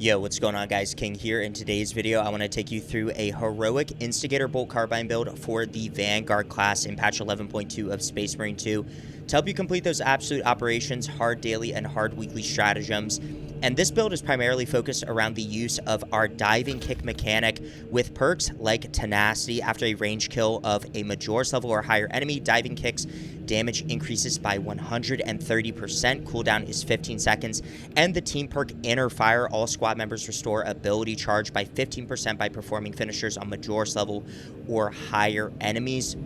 Yo, what's going on, guys? King here. In today's video, I want to take you through a heroic Instigator bolt carbine build for the Vanguard class in patch 11.2 of Space Marine 2 to help you complete those absolute operations, hard daily and hard weekly stratagems. And this build is primarily focused around the use of our diving kick mechanic with perks like tenacity. After a range kill of a Majoris level or higher enemy, diving kicks damage increases by 130%, cooldown is 15 seconds, and the team perk Inner Fire, all squad members restore ability charge by 15% by performing finishers on Majoris level or higher enemies,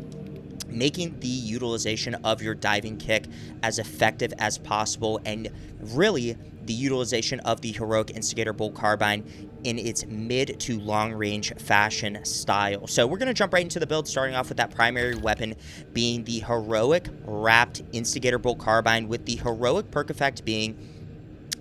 making the utilization of your diving kick as effective as possible, and really the utilization of the heroic Instigator bolt carbine in its mid to long range fashion style. So we're going to jump right into the build, starting off with that primary weapon being the heroic wrapped Instigator bolt carbine, with the heroic perk effect being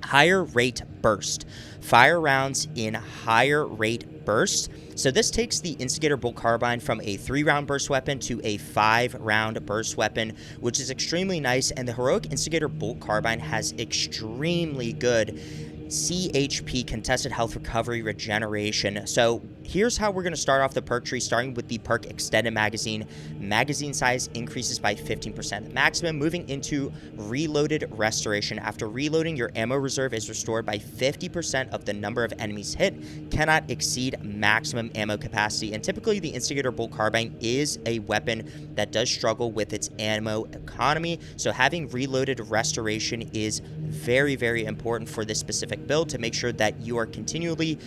higher rate burst. Fire rounds in higher rate bursts. So this takes the Instigator bolt carbine from a 3-round burst weapon to a 5-round burst weapon, which is extremely nice. And the heroic Instigator bolt carbine has extremely good CHP, contested health recovery regeneration. So here's how we're going to start off the perk tree, starting with the perk extended magazine. Magazine size increases by 15% maximum, moving into reloaded restoration. After reloading, your ammo reserve is restored by 50% of the number of enemies hit, cannot exceed maximum ammo capacity. And typically the Instigator bolt carbine is a weapon that does struggle with its ammo economy, so having reloaded restoration is very, very important for this specific build to make sure that you are continually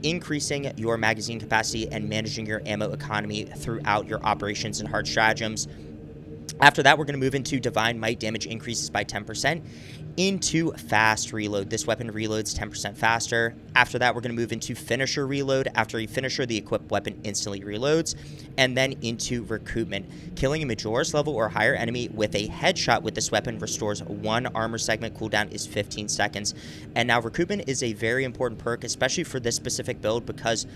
increasing your magazine capacity and managing your ammo economy throughout your operations and hard stratagems. After that, we're going to move into Divine Might. Damage increases by 10% into Fast Reload. This weapon reloads 10% faster. After that, we're going to move into Finisher Reload. After a Finisher, the equipped weapon instantly reloads. And then into Recoupment. Killing a Majoris level or higher enemy with a headshot with this weapon restores 1 armor segment. Cooldown is 15 seconds. And now Recoupment is a very important perk, especially for this specific build, because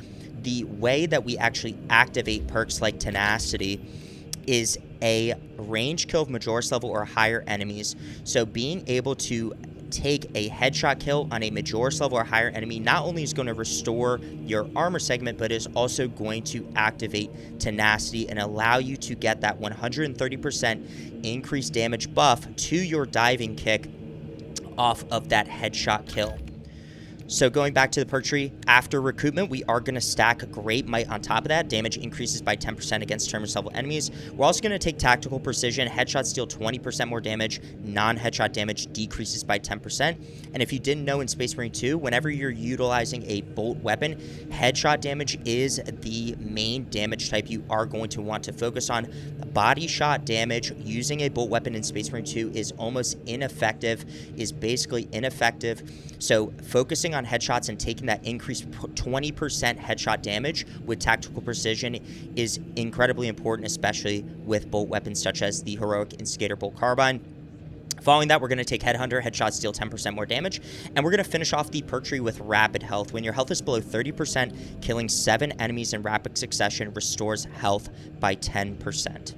the way that we actually activate perks like Tenacity is a range kill of Majoris level or higher enemies. So being able to take a headshot kill on a Majoris level or higher enemy not only is going to restore your armor segment, but is also going to activate tenacity and allow you to get that 130% increased damage buff to your diving kick off of that headshot kill. So going back to the perk tree, after Recoupment, we are going to stack Great Might on top of that. Damage increases by 10% against terminus level enemies. We're also going to take Tactical Precision. Headshots deal 20% more damage. Non-headshot damage decreases by 10%. And if you didn't know, in Space Marine 2, whenever you're utilizing a bolt weapon, headshot damage is the main damage type you are going to want to focus on. Body shot damage using a bolt weapon in Space Marine 2 is almost ineffective, is basically ineffective. So focusing on headshots and taking that increased 20% headshot damage with Tactical Precision is incredibly important, especially with bolt weapons such as the heroic Instigator bolt carbine. Following that, we're going to take Headhunter. Headshots deal 10% more damage. And we're going to finish off the perk tree with Rapid Health. When your health is below 30%, killing 7 enemies in rapid succession restores health by 10%.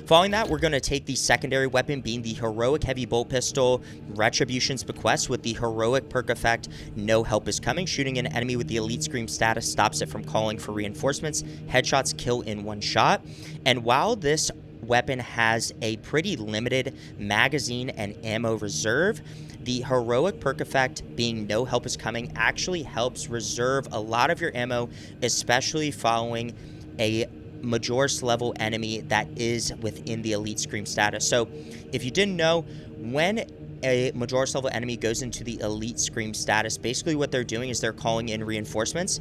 Following that, we're going to take the secondary weapon, being the heroic heavy bolt pistol, Retribution's Bequest, with the heroic perk effect, No Help is Coming. Shooting an enemy with the Elite Scream status stops it from calling for reinforcements. Headshots kill in 1 shot. And while this weapon has a pretty limited magazine and ammo reserve, the heroic perk effect, being No Help is Coming, actually helps reserve a lot of your ammo, especially following a Majoris level enemy that is within the Elite Scream status. So if you didn't know, when a Majoris level enemy goes into the Elite Scream status, basically what they're doing is they're calling in reinforcements.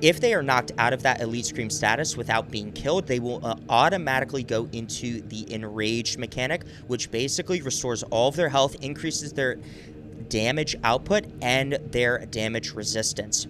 If they are knocked out of that Elite Scream status without being killed, they will automatically go into the Enraged mechanic, which basically restores all of their health, increases their damage output and their damage resistance.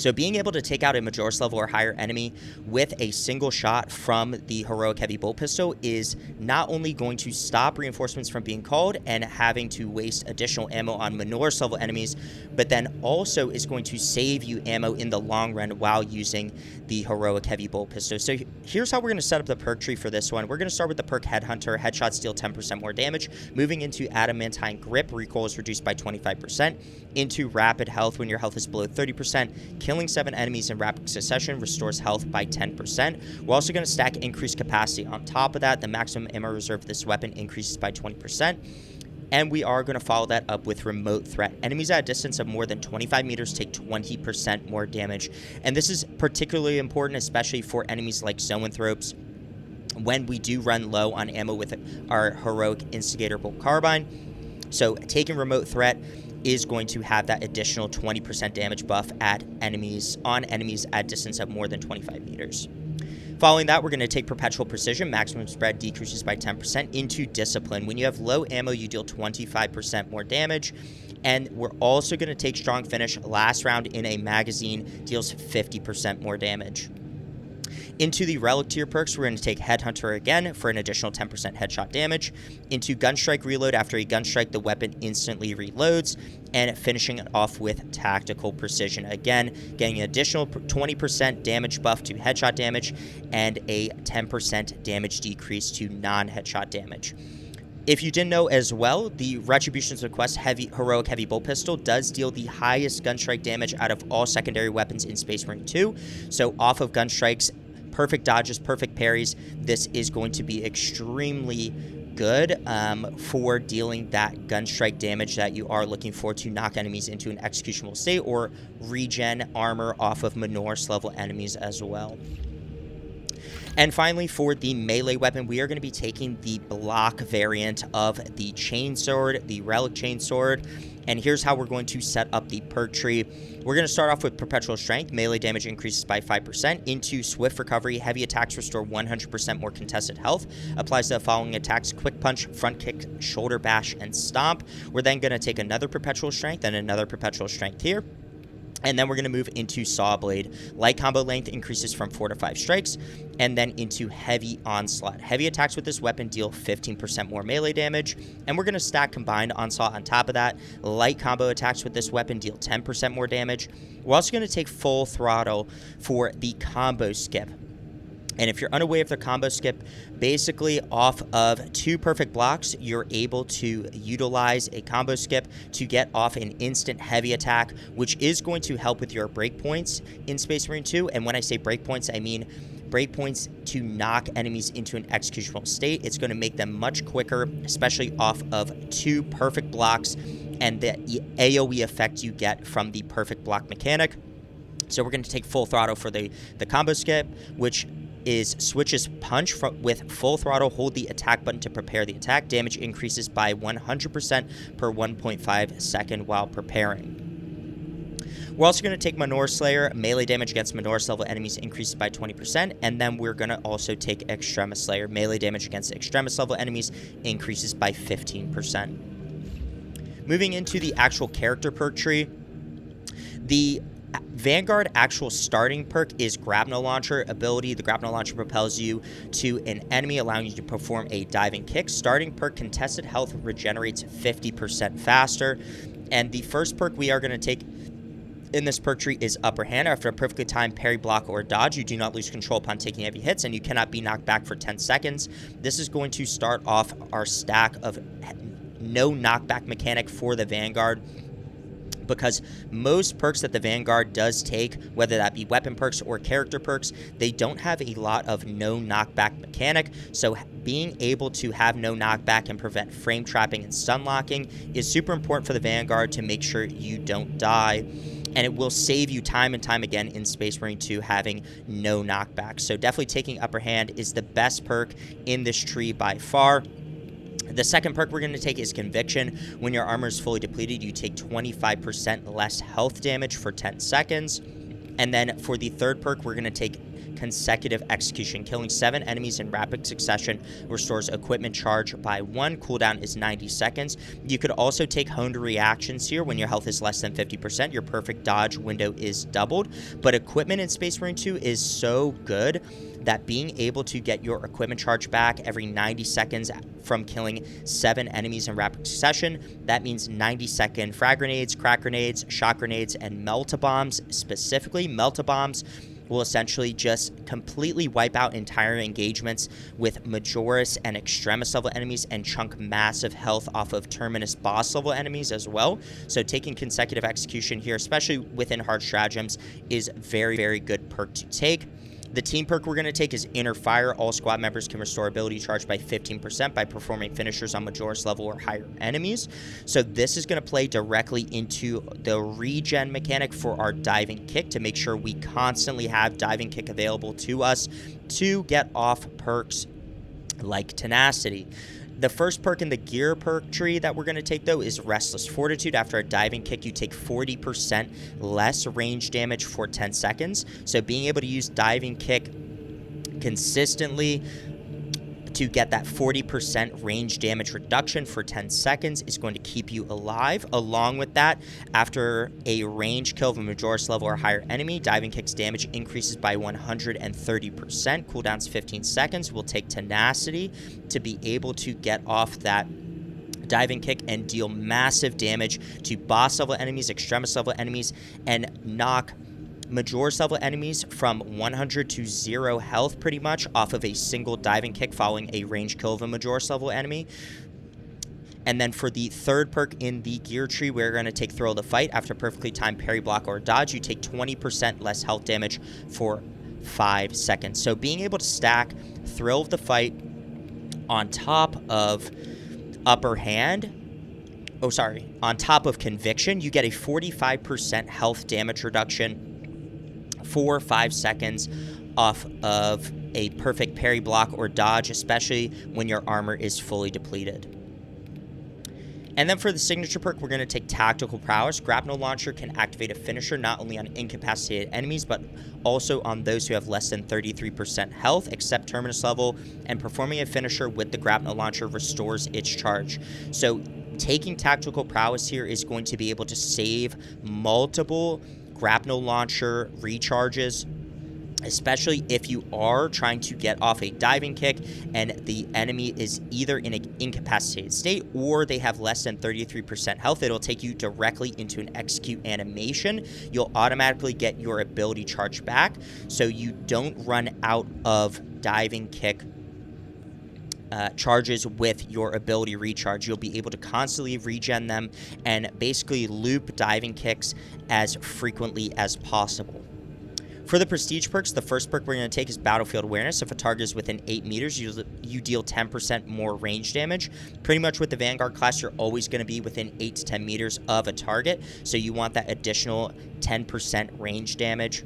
So being able to take out a Majora's level or higher enemy with a single shot from the heroic heavy bolt pistol is not only going to stop reinforcements from being called and having to waste additional ammo on Majora's level enemies, but then also is going to save you ammo in the long run while using the heroic heavy bolt pistol. So here's how we're going to set up the perk tree for this one. We're going to start with the perk Headhunter. Headshots deal 10% more damage. Moving into Adamantine Grip, recoil is reduced by 25%. Into Rapid Health, when your health is below 30%. Killing 7 enemies in rapid succession restores health by 10%. We're also going to stack increased capacity. On top of that, the maximum ammo reserve of this weapon increases by 20%. And we are going to follow that up with Remote Threat. Enemies at a distance of more than 25 meters take 20% more damage. And this is particularly important, especially for enemies like Zoanthropes, when we do run low on ammo with our heroic Instigator bolt carbine. So taking Remote Threat is going to have that additional 20% damage buff at enemies at distance of more than 25 meters. Following that, we're going to take Perpetual Precision. Maximum spread decreases by 10%. Into Discipline. When you have low ammo, you deal 25% more damage. And we're also going to take Strong Finish. Last round in a magazine deals 50% more damage. Into the Relic tier perks, we're going to take Headhunter again for an additional 10% headshot damage. Into Gunstrike Reload, after a gunstrike, the weapon instantly reloads. And finishing it off with Tactical Precision. Again, getting an additional 20% damage buff to headshot damage and a 10% damage decrease to non-headshot damage. If you didn't know as well, the Retribution's Request Heroic Heavy Bolt Pistol does deal the highest gunstrike damage out of all secondary weapons in Space Marine 2. So off of gunstrikes, perfect dodges, perfect parries, this is going to be extremely good for dealing that gunstrike damage that you are looking for to knock enemies into an executionable state or regen armor off of Majora's level enemies as well. And finally, for the melee weapon, we are going to be taking the block variant of the Chainsword, the Relic Chainsword. And here's how we're going to set up the perk tree. We're going to start off with Perpetual Strength. Melee damage increases by 5%. Into Swift Recovery, heavy attacks restore 100% more contested health. Applies to the following attacks: Quick Punch, Front Kick, Shoulder Bash, and Stomp. We're then going to take another Perpetual Strength and another Perpetual Strength here. And then we're going to move into Saw Blade. Light combo length increases from 4 to 5 strikes. And then into Heavy Onslaught. Heavy attacks with this weapon deal 15% more melee damage. And we're going to stack Combined Onslaught on top of that. Light combo attacks with this weapon deal 10% more damage. We're also going to take Full Throttle for the Combo Skip. And if you're unaware of the combo skip, basically off of 2 perfect blocks, you're able to utilize a combo skip to get off an instant heavy attack, which is going to help with your breakpoints in Space Marine 2. And when I say breakpoints, I mean breakpoints to knock enemies into an executional state. It's going to make them much quicker, especially off of 2 perfect blocks and the AoE effect you get from the perfect block mechanic. So we're going to take Full Throttle for the combo skip, which is switches punch with full throttle. Hold the attack button to prepare the attack. Damage increases by 100% per 1.5 second while preparing. We're also going to take Manor Slayer. Melee damage against Manor's level enemies increases by 20%. And then we're going to also take Extremis Slayer. Melee damage against Extremis level enemies increases by 15%. Moving into the actual character perk tree, the Vanguard actual starting perk is Grapnel Launcher ability. The Grapnel Launcher propels you to an enemy, allowing you to perform a diving kick. Starting perk, contested health regenerates 50% faster. And the first perk we are going to take in this perk tree is Upper Hand. After a perfectly timed parry, block, or dodge, you do not lose control upon taking heavy hits, and you cannot be knocked back for 10 seconds. This is going to start off our stack of no knockback mechanic for the Vanguard, because most perks that the Vanguard does take, whether that be weapon perks or character perks, they don't have a lot of no knockback mechanic. So being able to have no knockback and prevent frame trapping and stun locking is super important for the Vanguard to make sure you don't die. And it will save you time and time again in Space Marine 2 having no knockback. So definitely taking Upper Hand is the best perk in this tree by far. The second perk we're going to take is Conviction. When your armor is fully depleted, you take 25% less health damage for 10 seconds. And then for the third perk, we're going to take consecutive execution. Killing 7 enemies in rapid succession restores equipment charge by 1. Cooldown is 90 seconds. You could also take honed reactions here. When your health is less than 50%, your perfect dodge window is doubled. But equipment in Space Marine 2 is so good that being able to get your equipment charge back every 90 seconds from killing 7 enemies in rapid succession, that means 90-second frag grenades, crack grenades, shock grenades, and melt-a-bombs. Specifically, melt-a-bombs will essentially just completely wipe out entire engagements with Majoris and Extremis level enemies and chunk massive health off of Terminus boss level enemies as well. So taking consecutive execution here, especially within hard stratagems, is very, very good perk to take. The team perk we're going to take is Inner Fire. All squad members can restore ability charge by 15% by performing finishers on Majoris level or higher enemies. So this is going to play directly into the regen mechanic for our diving kick to make sure we constantly have diving kick available to us to get off perks like Tenacity. The first perk in the gear perk tree that we're going to take, though, is Restless Fortitude. After a diving kick, you take 40% less range damage for 10 seconds. So being able to use diving kick consistently to get that 40% range damage reduction for 10 seconds is going to keep you alive. Along with that, after a range kill of a Majoris level or higher enemy, diving kick's damage increases by 130%. Cooldown's 15 seconds. We'll take Tenacity to be able to get off that diving kick and deal massive damage to boss level enemies, Extremis level enemies, and knock Majoris level enemies from 100 to 0 health pretty much off of a single diving kick following a range kill of a Majoris level enemy. And then for the third perk in the gear tree, we're going to take Thrill of the Fight. After perfectly timed parry, block, or dodge, you take 20% less health damage for 5 seconds. So being able to stack Thrill of the Fight on top of Upper Hand, on top of Conviction, you get a 45% health damage reduction for 5 seconds off of a perfect parry, block, or dodge, especially when your armor is fully depleted. And then for the signature perk, we're going to take Tactical Prowess. Grapnel Launcher can activate a finisher not only on incapacitated enemies, but also on those who have less than 33% health, except Terminus level, and performing a finisher with the Grapnel Launcher restores its charge. So taking Tactical Prowess here is going to be able to save multiple Grapnel Launcher recharges, especially if you are trying to get off a diving kick and the enemy is either in an incapacitated state or they have less than 33% health. It'll take you directly into an execute animation. You'll automatically get your ability charge back, so you don't run out of diving kick charges with your ability recharge. You'll be able to constantly regen them and basically loop diving kicks as frequently as possible. For the prestige perks, the first perk we're going to take is Battlefield Awareness. If a target is within 8 meters, you deal 10% more range damage. Pretty much with the Vanguard class, you're always going to be within 8 to 10 meters of a target, so you want that additional 10% range damage.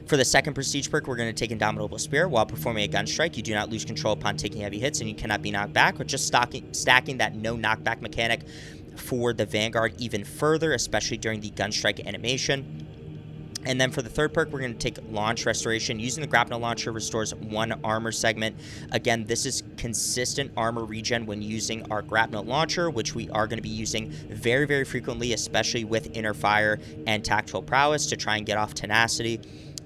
For the second prestige perk, we're going to take Indomitable Spirit. While performing a gun strike, you do not lose control upon taking heavy hits, and you cannot be knocked back, but just stacking that no knockback mechanic for the Vanguard even further, especially during the gun strike animation. And then for the third perk, we're going to take Launch Restoration. Using the Grapnel Launcher restores 1 armor segment. Again, this is consistent armor regen when using our Grapnel Launcher, which we are going to be using very, very frequently, especially with Inner Fire and Tactical Prowess to try and get off Tenacity.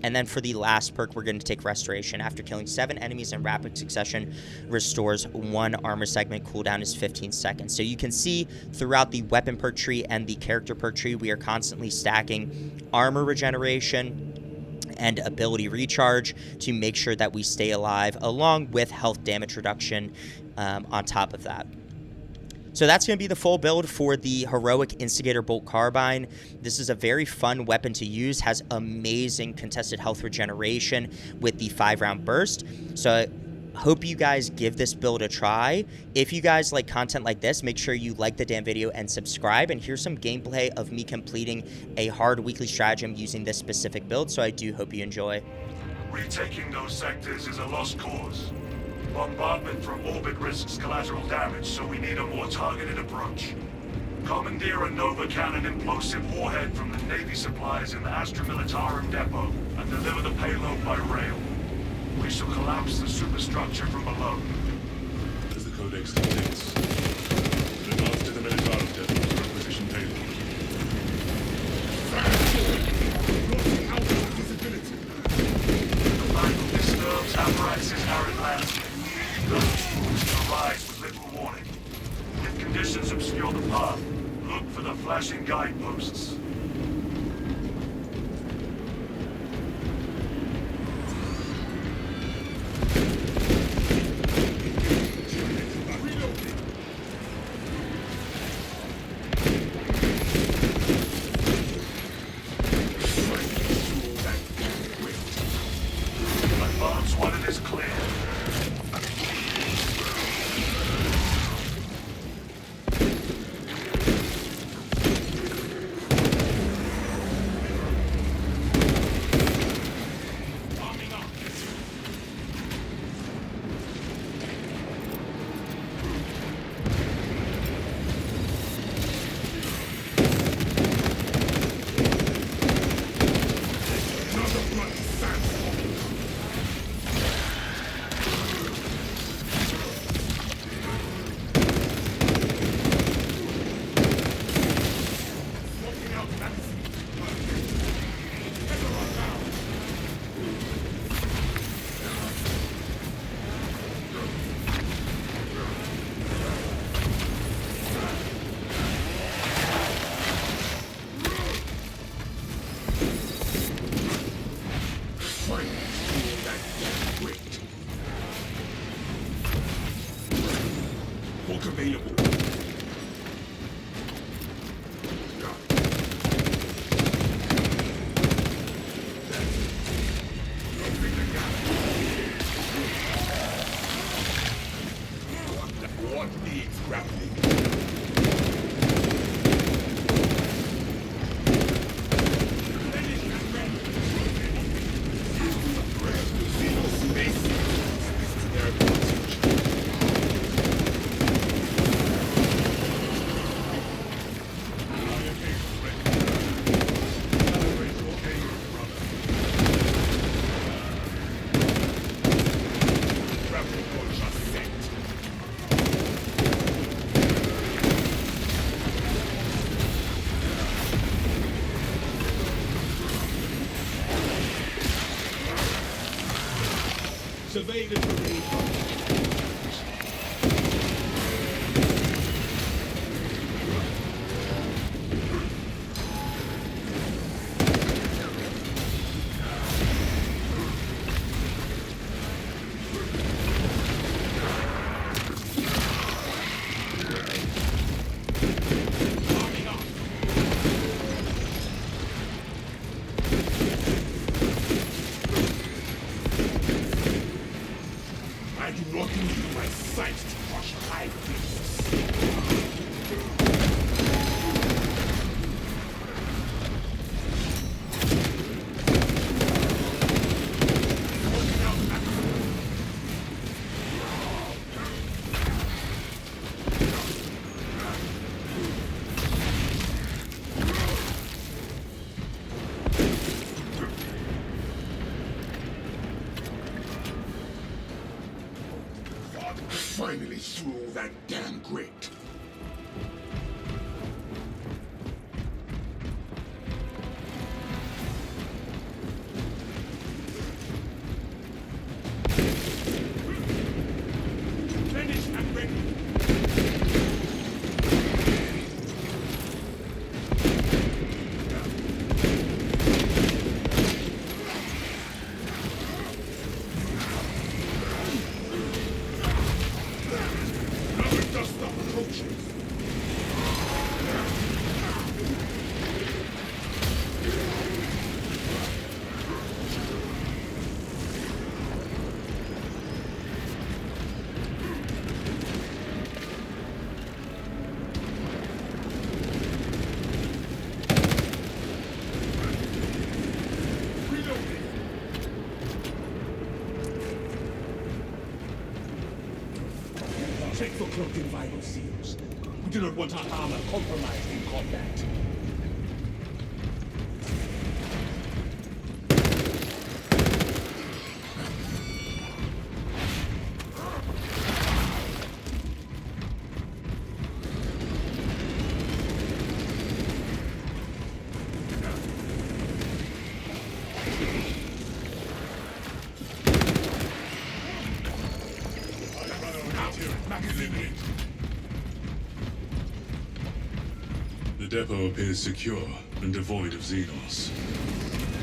And then for the last perk, we're going to take Restoration. After killing 7 enemies in rapid succession, restores 1 armor segment. Cooldown is 15 seconds. So you can see throughout the weapon perk tree and the character perk tree, we are constantly stacking armor regeneration and ability recharge to make sure that we stay alive, along with health damage reduction on top of that. So that's going to be the full build for the Heroic Instigator Bolt Carbine. This is a very fun weapon to use, has amazing contested health regeneration with the 5-round burst. So I hope you guys give this build a try. If you guys like content like this, make sure you like the damn video and subscribe. And here's some gameplay of me completing a hard weekly stratagem using this specific build, so I do hope you enjoy. Retaking those sectors is a lost cause. Bombardment from orbit risks collateral damage, so we need a more targeted approach. Commandeer a Nova Cannon implosive warhead from the Navy supplies in the Astra Militarum depot and deliver the payload by rail. We shall collapse the superstructure from below. As the Codex dictates, advance to the Militarum depot to requisition payload. Blocking out visibility. The battle disturbs apparatuses arid landscape. Those moves arise with little warning. If conditions obscure the path, look for the flashing guideposts. Advance when it is clear. Hulk available. What needs grappling? Survey the terrain. I do not need my sight to crush high beasts. Finally through that damn grate. Finished and ready. Dust up approaches. Check for cloaked vital seals. We do not want our armor compromised in combat. The depot appears secure and devoid of Xenos.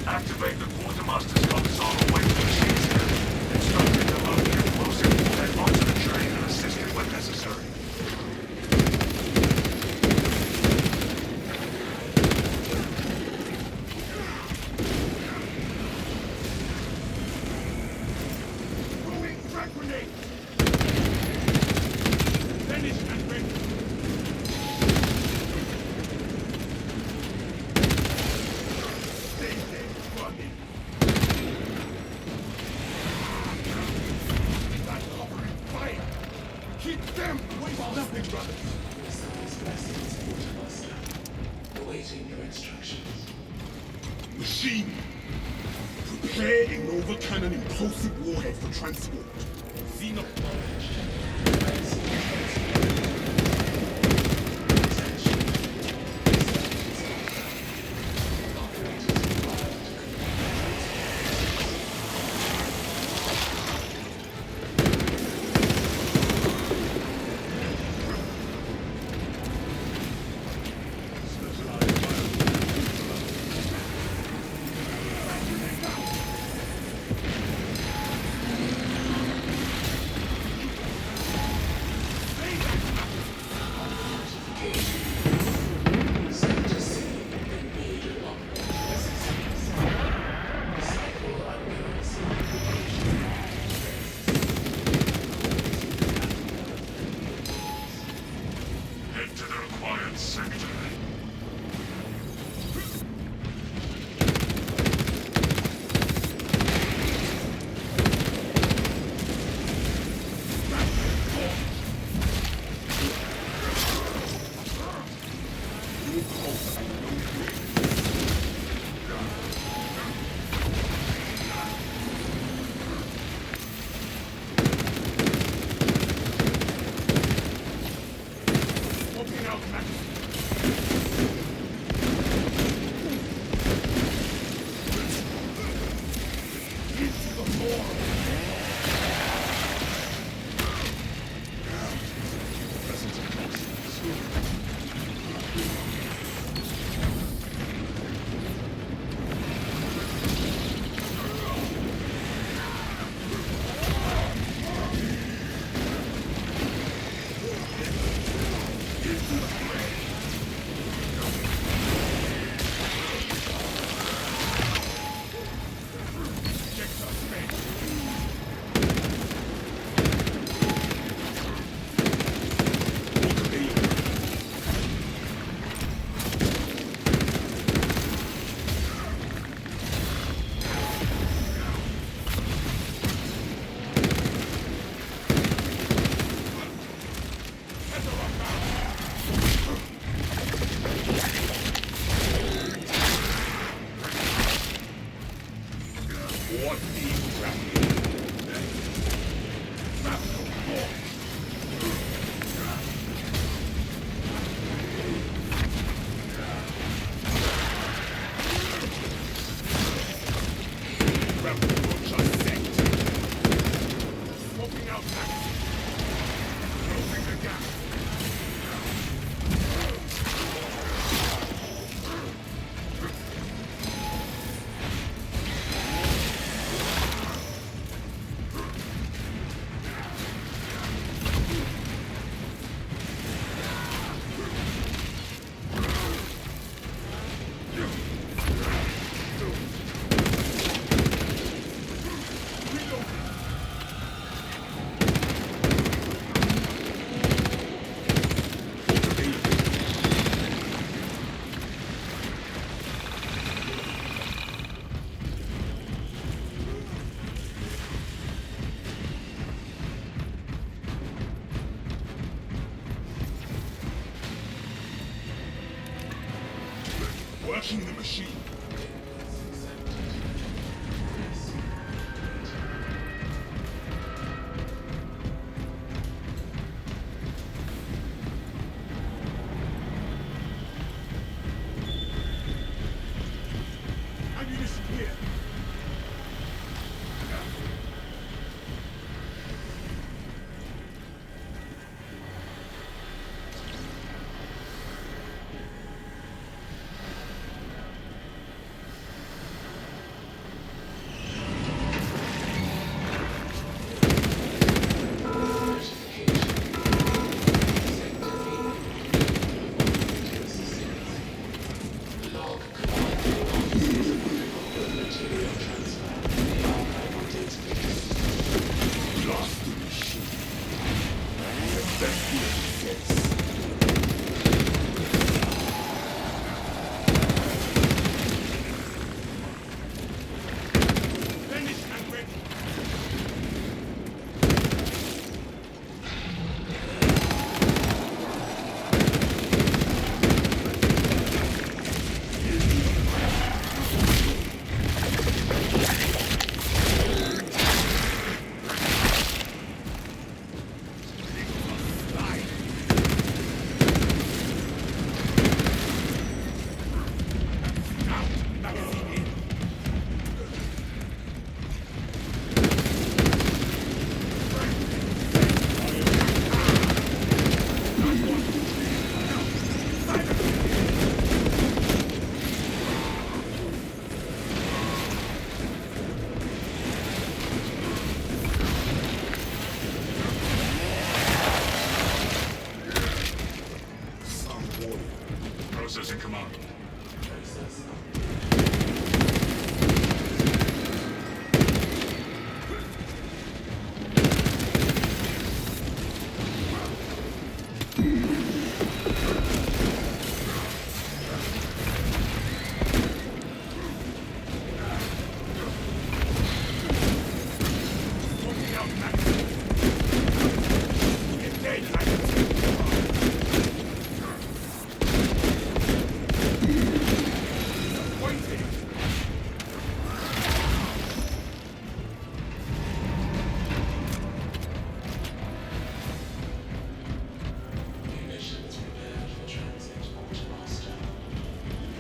Activate the quartermaster's console away from the machines here. Instruct it to load the explosive head onto the train and assist it when necessary. Throwing frag grenade! Finish and ready! Stay there, running! That covering fire! Keep them away from nothing, brothers! Awaiting your instructions. Machine! Prepare a Nova Cannon implosive warhead for transport. Xeno... Head to the required sector. Smoking out, Max. Into the floor. Ejector space. What needs tracking? Smoking out, Max. Closing the gap. Working the machine. Ammunition here. Lost the machine. The best defense. Finished and ready. Processing command. Munitions prepared for transit, Quartermaster.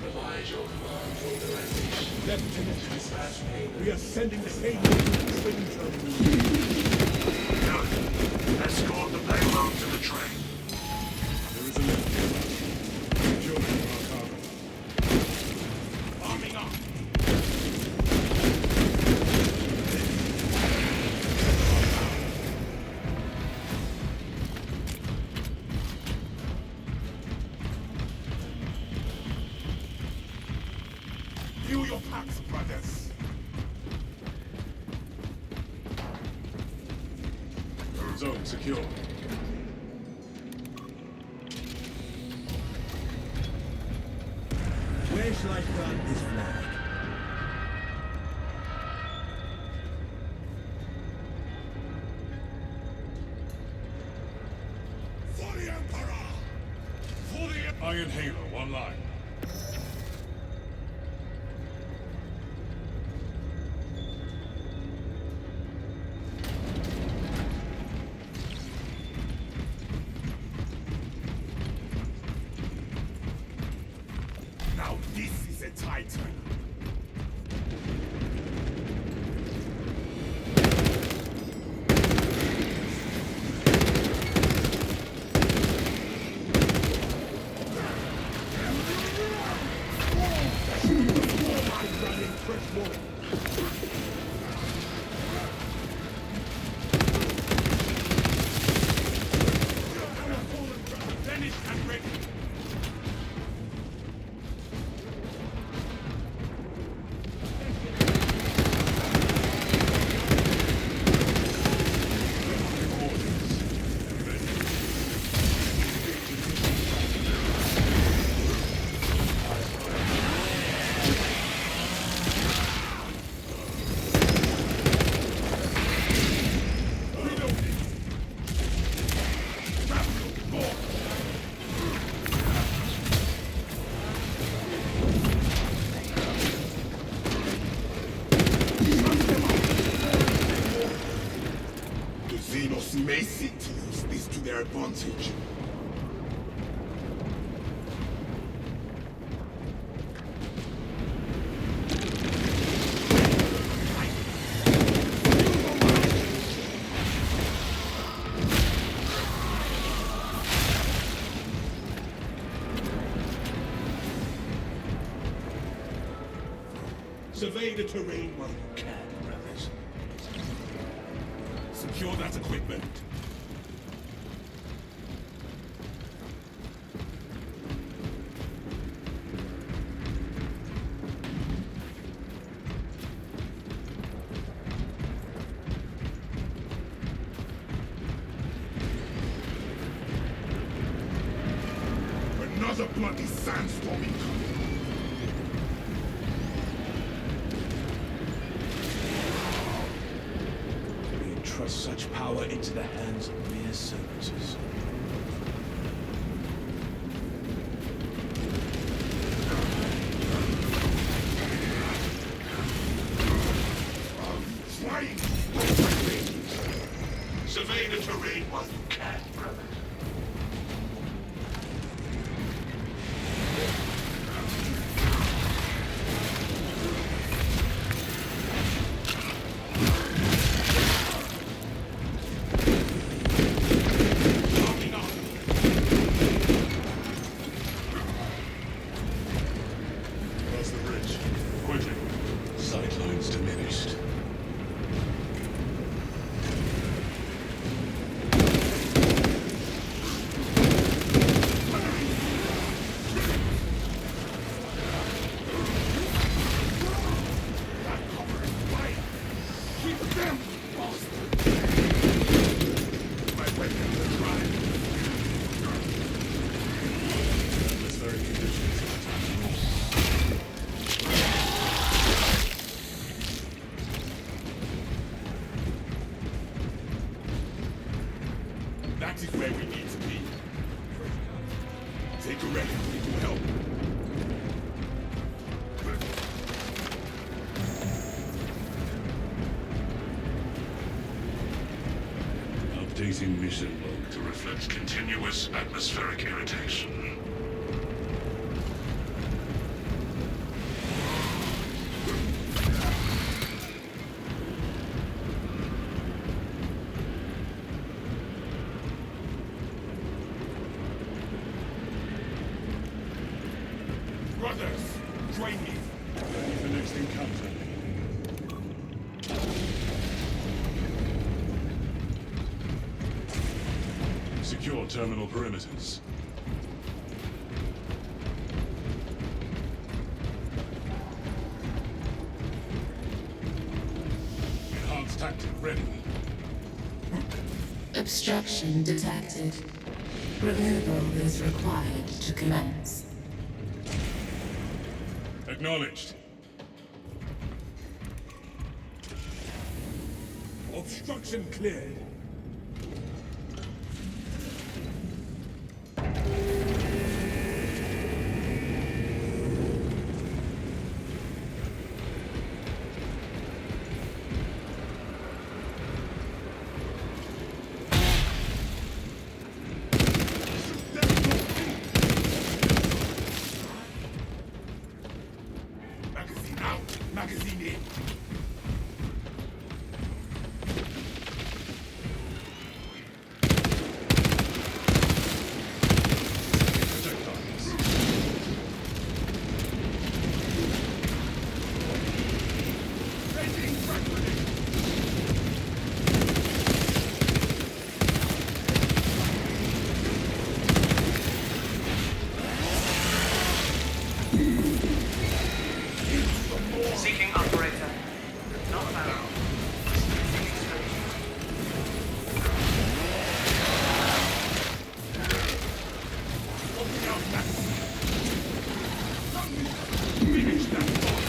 Provide your command authorization. Lieutenant, Dispatch payload. we are sending the payload to the train terminal. Good. Escort the payload to the train. There is a lift here. Securing our cargo. Arming up. View your packs, brothers. Zone secure. Where shall I plant this flag? For the Emperor! For the Iron Halo, one line. Now this is a Titan. Finished and ready. advantage. Survey the terrain while you can, brothers. Secure that equipment. Another bloody sandstorm incoming. We entrust such power into the hands of mere servitors. Flying! Survey the terrain while you can, brother. Across the bridge. Quickly. Sightlines diminished. That cover is fire! Keep them, bastard! My weapons are dry. Atmospheric conditions. That is where we need to be. Take a rest. It will help. Updating mission log To reflect continuous atmospheric irritation. Brothers, join me. ready for next encounter. Secure terminal perimeters. Enhanced tactic ready. Obstruction detected. Removal is required to commence. Acknowledged. Obstruction cleared. Magazine out, magazine in. Projectiles. Sending frag grenade. Seeking operator. Not found. Open out magazine. Finish that bomb.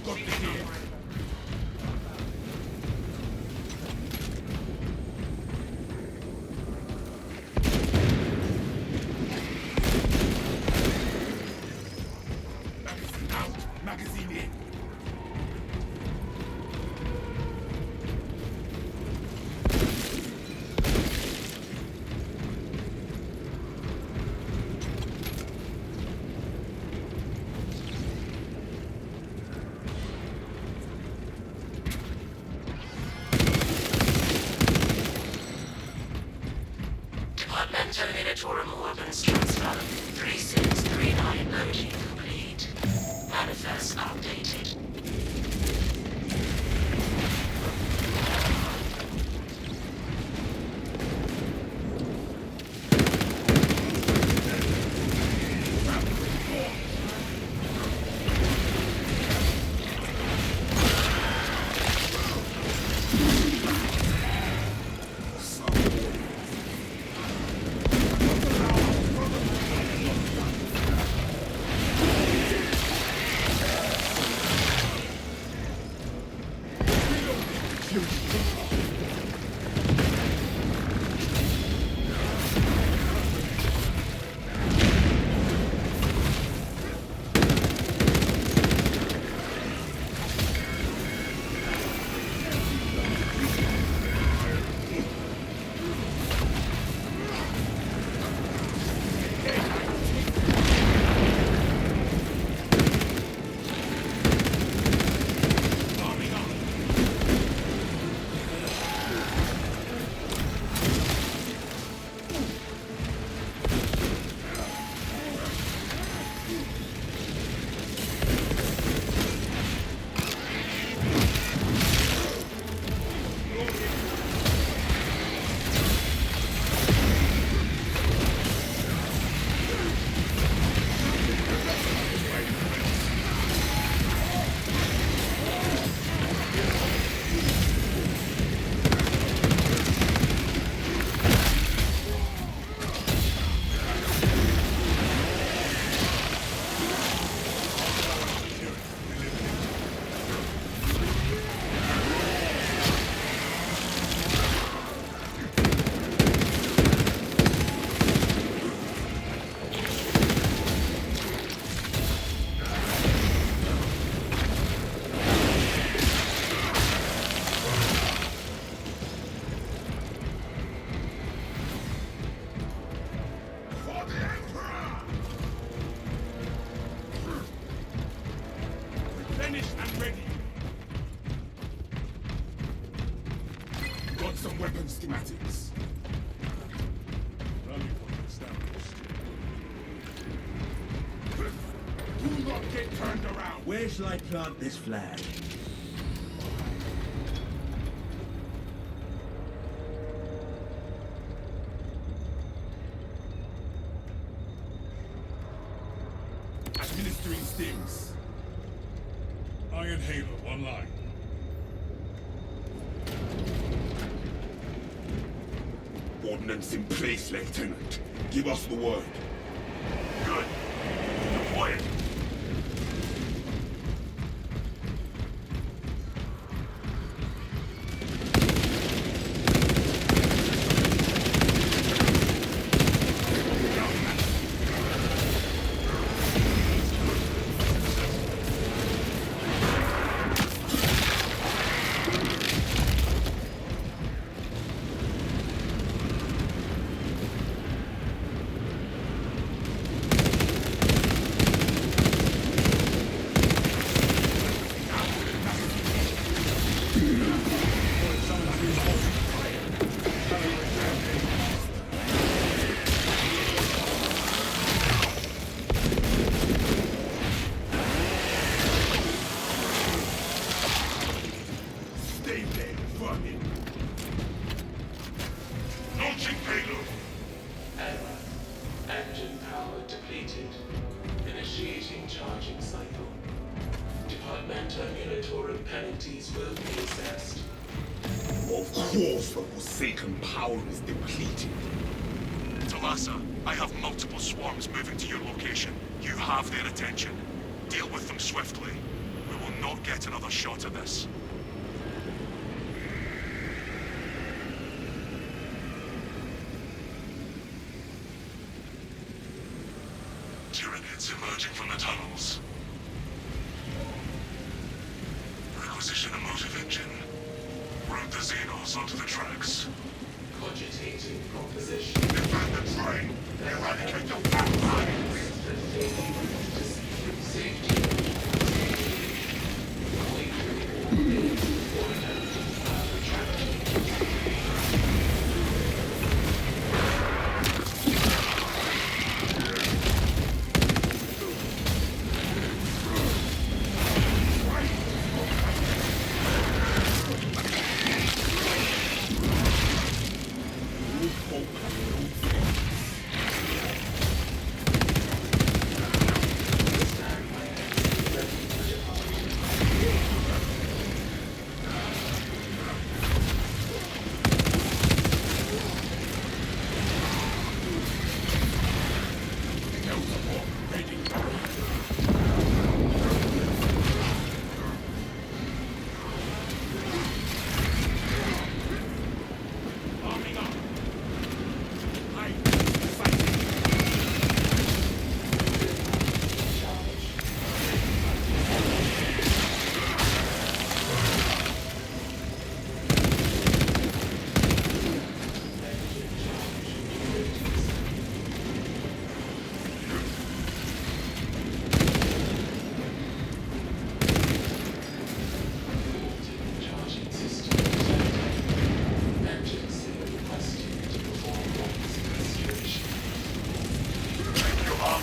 got the Seeking gear. operator. Magazine out. Magazine in. Departmental Militorum Weapons Transfer 3639 loading complete. Manifest updated. Finished and ready. Got some weapon schematics. Rally point established. Do not get turned around. Where shall I plant this flag? Administering stings. Iron Halo, one line. Ordnance in place, Lieutenant. Give us the word. Good. Deploy it. Stay there, vermin. Launching payload. Error. Engine power depleted. Initiating charging cycle. Departmental Militorum penalties will be assessed. Of course the Forsaken power is depleted. Talassa, I have multiple swarms moving to your location. You have their attention. Deal with them swiftly. We will not get another shot at this. Tyranids emerging from the tunnels. Requisition a motive engine. Route the Xenos onto the tracks. Cogitating proposition. Defend the train! Eradicate the backline! Safety.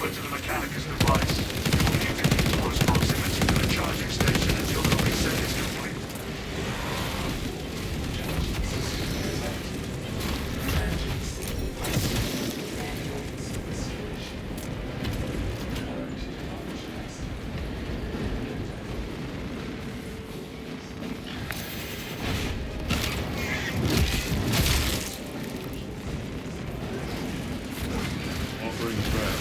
To the Mechanicus device. You'll need to keep close proximity to the charging station until the reset is complete. Offering threat.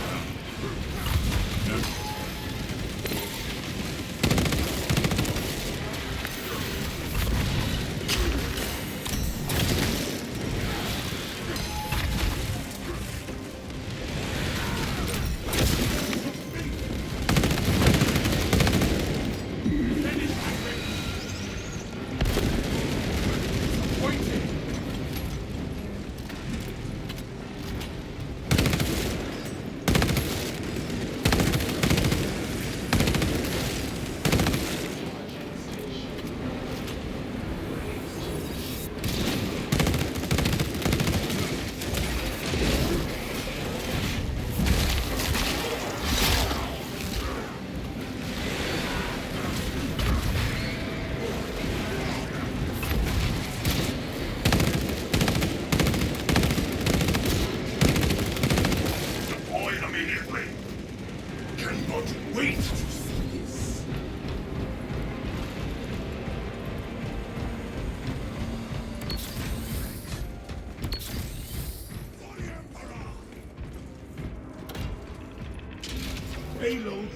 Payload